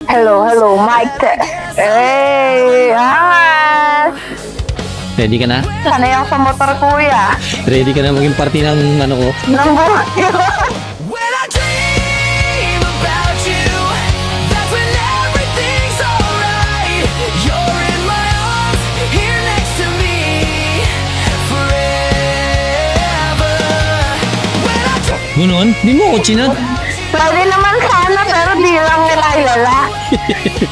Hello, mic test. Hey, angas! Ready ka na? Sanay ako sa motor, kuya. Ready ka na maging parte ng ano ko? Nang buhay. When I dream about you, that's when everything's alright. You're in my arms, here next to me, forever. When I dream. Gunon? Di mo ako chinat? Pwede naman sana, pero di lang nila ilala.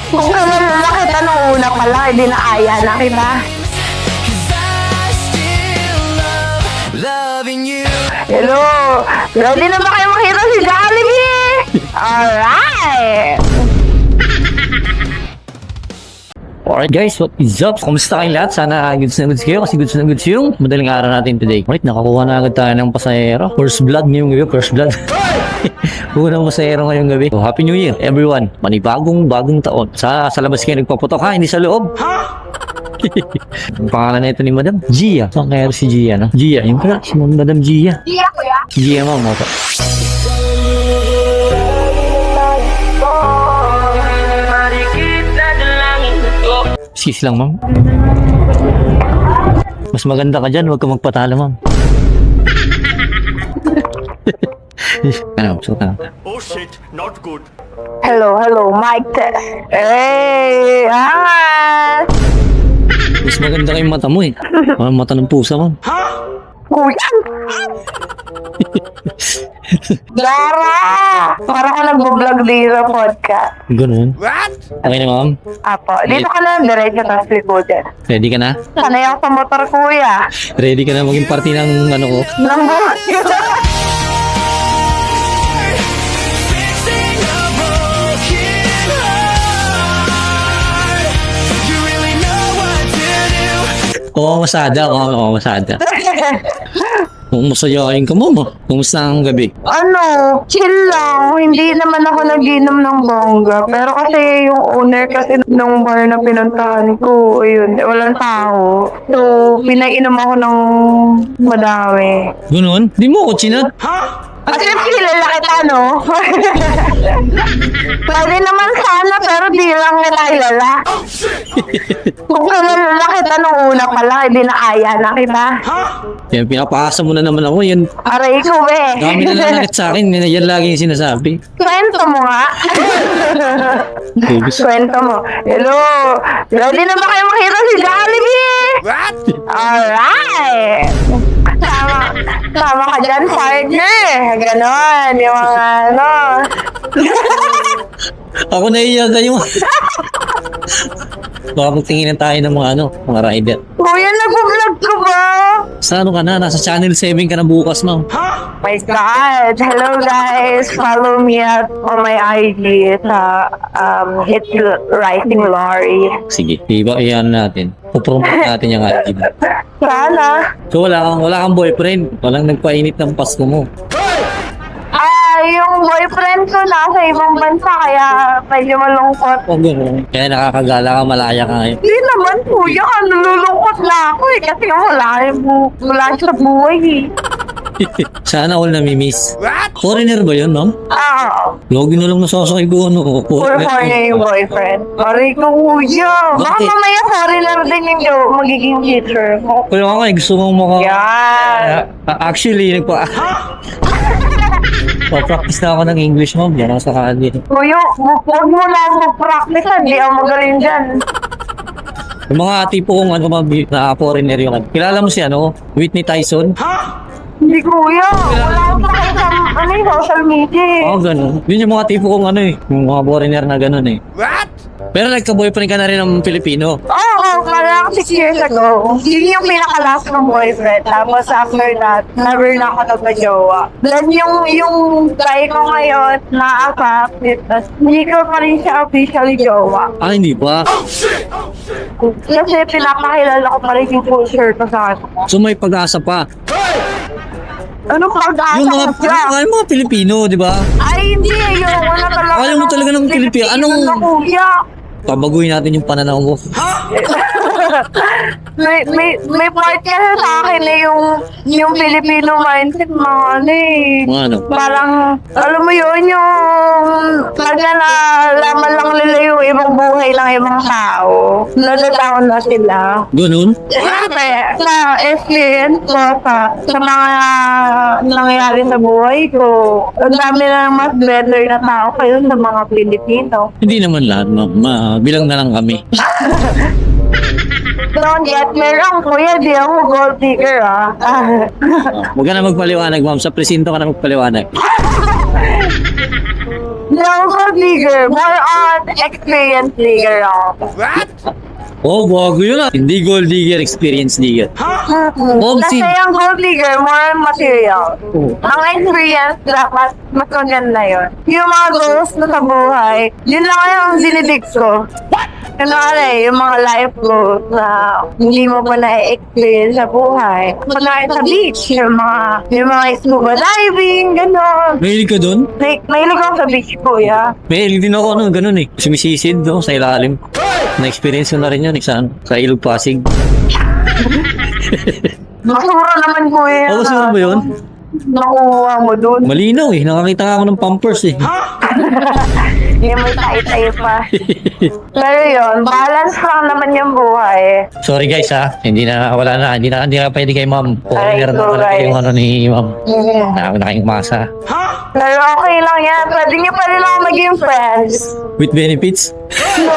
Kung kilala kita nung una pa lang, hindi na aya na kita. 'Cause I still love loving you. Hello! Ready na ba kayo makita si Jollibee? Alright! Alright guys, what is up? Kumusta kayong lahat? Sana goods na goods kayo kasi goods na goods yung madaling araw natin today. Alright, nakakuha na agad tayo ng pasahero. First blood ngayong gabi, first blood. Unang pasahero ngayong gabi. So, Happy New Year everyone. Bagong taon. Sa labas kayo nagpaputok ha, hindi sa loob. Ang pangalan na ito ni Madam Gia. Saan kaya si Gia, no? Gia, yung pala, si Madam Gia. Iya, kuya. Gia mo, mo. Sis lang, ma'am. Mas maganda ka dyan, huwag ka magpatalo, ma'am. Ano, suot na. Oh shit, not good. Hello, mic test. Hey, angas! Mas maganda kayong mata mo eh. Parang mata ng pusa, ma'am. Kuya! Lara! Parang ka nag-vlog dito sa podcast. Ganun. What? Okay na, ma'am. Apo, dito ka na diretso ng likodan. Ready ka na? Sanay ako sa motor, kuya. Ready ka na maging parte ng ano ko? Nang buhay. Fixing a broken heart. You really know what to do. Oo, masada. Oo, masada. Kung masayain ka, ma'am. Kumusta ang gabi? Ano, chill lang. Hindi naman ako nag-inom ng bongga. Pero kasi yung owner kasi nung bar na pinuntahan ko, ayun, walang tao. So, pinainom ako ng madami. Ganun? Di mo ako chinat? Kasi kilala kita, no? Pwede naman sana, pero di lang nila ilala. Kung kilala kita nung una pa lang, hindi na aya na kita. Yan, pinapakasa mo na naman ako. Yan, Aray ko, be. dami na nanakit sa akin. Yan lagi yung sinasabi. Kwento mo nga. Kwento mo. Hello. Ready na ba kayo makita si Jollibee? What? Alright. Tama ka dyan, partner. Ganon. Yung mga ano. Ako naiiyak kayo. Baka magtingin na tayo ng mga mga rider. Kuya, nag-vlog ka ba? Sa ano ka na? Nasa channel 7 ka na bukas, ma'am. My God. Hello, guys. Follow me on my IG sa Hit Rising Lorry. Sige, iba iyan natin. Pupromote natin yung IG mo. Sana. So wala kang boyfriend. Walang nagpainit ng Pasko mo. Yung boyfriend ko nasa ibang bansa kaya medyo malungkot. O gano'n. Kaya nakakagala ka, malaya ka ngayon. Hindi naman kuya, nalulungkot na ako eh kasi wala sa buhay eh. Sana all namimiss. What? Foreigner ba yun, ma'am? Lagi na lang nasasakay ko, ano. For niya yung boyfriend. Sorry ko kuya. Baka Bakit? mamaya foreigner din yung magiging teacher mo. Kaya nga, gusto mong Yan. Actually, pa-practice na ako ng English, ma'am. Yan ako sa kanil. Kuya, huwag mo na mag-practice. Hindi ako magaling dyan. Yung mga tipo kong na foreigner yung kilala mo si Whitney Tyson? Hindi kuya. Wala akong pakita sa social media eh. Oo, ganun. Yun yung mga tipo kong yung mga foreigner na ganun eh. What? Pero nagka-boyfriend ka na rin ng Pilipino. Oo, parang 6 years ago. Yun yung pinaka-last ng boyfriend. Tapos after that, never na ako nagpa-jowa. Then yung guy ko ngayon, na-accept. Hindi ko pa rin siya officially jowa. Ah, hindi pa. Kasi pinapakilala ko pa rin yung culture ko sa akin. So may pag-asa pa. Anong pag-asa Yung ko siya? mga Pilipino, di ba? Ay, hindi. Yung wala talaga. Ayaw mo talaga ng Pilipino. Anong- Na kuya. Pabaguhin natin yung pananaw mo. May part kasi sa akin eh, yung Filipino mindset mga ano eh. Mga ano? Parang, alam mo yun, yung talaga na laman lang nila lang yung mga tao. Nalalaon na sila. Ganun? Siyempre, sa experience ko sa mga nangyayari sa buhay ko, ang dami na mas better na tao kayo sa mga Pilipino. Hindi naman lahat, ma'am. Bilang na lang kami. Don't get me wrong, kuya, di ako gold digger, ah. Huwag ka na magpaliwanag, ma'am. Sa presinto ka na magpaliwanag. Di ako gold digger, more on experience digger ako. Oh, bago yun ah. Hindi gold digger, experience digger. Kasi yung gold digger, more on material. Oh. Ang experience, dapat mas maganda yun. Yung mga goals na sa buhay, yun lang yung dinidig ko. Kunwari, yung mga life goals na hindi mo pa na-experience sa buhay. Kunwari sa beach, yung mga scuba diving, gano'n. Mahilig ka dun? Mahilig ako sa beach, kuya. Mahilig din ako, ganun eh. Sumisisid, sa ilalim. Na-experience ko na rin yun, sa Ilog Pasig. Masura naman, kuya. Oo, saan ba yun? Nakuha mo dun. Malinaw eh. Nakakita nga ako ng pampers eh. Yung may tayo-tayo pa. Pero yun, balance lang naman yung buhay. Sorry guys ha. Hindi na pwede kay ma'am. Aray, Meron na go, pala guys. yung ni ma'am. Na kayong masa. Pero okay lang yan. Pwede niyo pa rin ako maging friends. With benefits? No.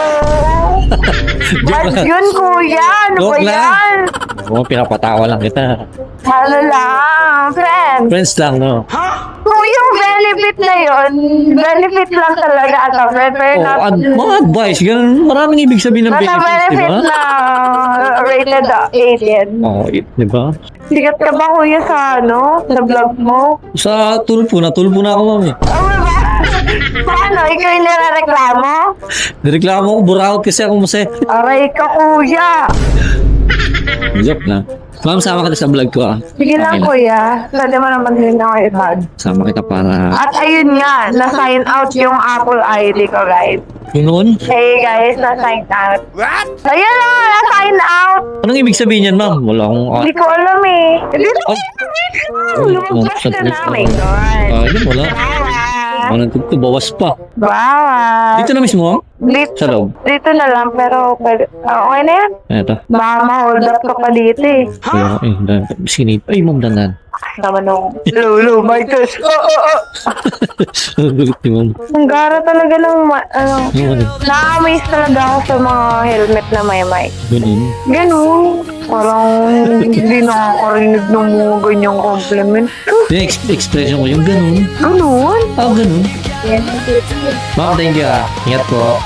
Ba't lang. yun, kuya? Ano ba Joke lang. yan? Oo, pinapatawa lang kita. Ano lang, friends. Friends lang, no? Kung yung benefit na yun, benefit lang talaga as a friend. Pero Oh, not, mga advice. Ganun, maraming ibig sabihin ng not a benefits, di benefit ba? na rated alien. Oo, di ba? Sikat ka ba, kuya, sa vlog mo? Sa tulpo na ako, ma'am eh. Oh, ba? Paano? Ikaw yung narareklamo? Nireklamo ko, buraot kasi ako masaya. Aray ka, kuya. Joke na. Ma'am, sama ka sa vlog ko ah. Sige lang, Okay kuya. Pwede mo naman din ako i-tag. Sama kita para... At ayun nga, na-sign out yung Apple ID ko, guys. Yun noon? Hey, guys, na-sign out. Ayun na, na-sign out. Anong ibig sabihin yan, ma'am? Wala akong... Hindi ko alam eh. Hindi ko Ay. alam. Lumabas na namin, God. Yun, wala. Bawa. Ano ito, bawas pa. Bawa. Dito na mismo, ma'am? Sa loob. Dito na lang, pero okay na yan. Ito. Baka ma-hold up ka pa dito eh. Kaya, sinip. Ay, ma'am, dandan. Naman nung Lulu, my gosh. Gulit ni ma'am. Ang gara talaga ng, Yung ano, na-amaze talaga ako sa mga helmet na may mic. ganun. Ganun. Parang hindi nakakarinig ng mga ganyang compliment. Yung expression ko, yung ganun. Ganun? Ganun. Ma'am, thank you ah. Ingat po.